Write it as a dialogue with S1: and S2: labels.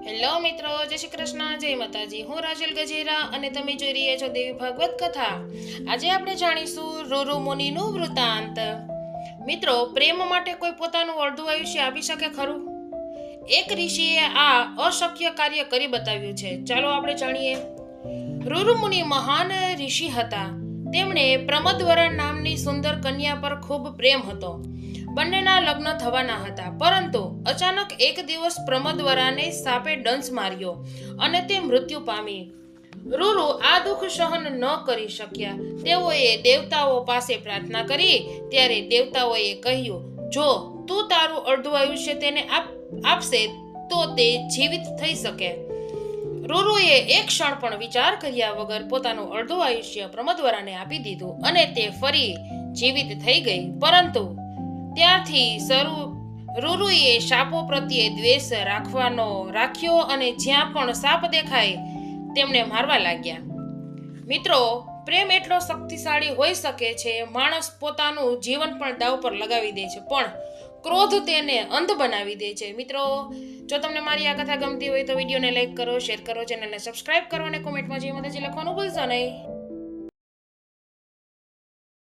S1: Hello મિત્રો, જય શ્રી કૃષ્ણ, જય માતાજી. હું રાજલ ગજેરા અને તમે જોઈ રહ્યા છો દેવી ભાગવત કથા. આજે આપણે જાણીશું રૂરુ મુનિનું વૃતાંત. મિત્રો, પ્રેમ માટે કોઈ પોતાનું અડધું આયુષ્ય આપી શકે ખરું? એક ઋષિએ આ અશક્ય કાર્ય કરી બતાવ્યું છે. ચાલો આપણે જાણીએ. રૂરુ મુનિ મહાન ઋષિ હતા. તેમણે પ્રમદવરા નામની સુંદર કન્યા પર ખૂબ પ્રેમ હતો. બંનેના લગ્ન થવાના હતા, પરંતુ અચાનક એક દિવસ પ્રમદવરાને સાપે ડંસ માર્યો અને તે મૃત્યુ પામી. રૂરુ આ દુઃખ સહન ન કરી શક્યા. તેઓએ દેવતાઓ પાસે પ્રાર્થના કરી. ત્યારે દેવતાઓએ કહ્યું, જો તું તારું અડધું આયુષ્ય તેને આપશે તો તે જીવિત થઈ શકે. રૂરુએ એક ક્ષણ પણ વિચાર કર્યા વગર પોતાનું અડધું આયુષ્ય પ્રમદવરાને આપી દીધું અને તે ફરી જીવિત થઈ ગઈ. પરંતુ ત્યારથી રૂરુએ સાપો પ્રત્યે દ્વેષ રાખ્યો અને જ્યાં પણ સાપ દેખાય તેમને મારવા લાગ્યા. મિત્રો, પ્રેમ એટલો શક્તિશાળી હોઈ શકે છે. માણસ પોતાનું જીવન પણ દાવ પર લગાવી દે છે, પણ ક્રોધ તેને અંધ બનાવી દે છે. મિત્રો, જો તમને મારી આ કથા ગમતી હોય તો વિડીયોને લાઈક કરો, શેર કરો, ચેનલને સબસ્ક્રાઇબ કરો અને કોમેન્ટમાં જય માતાજી લખવાનું ભૂલશો નહીં.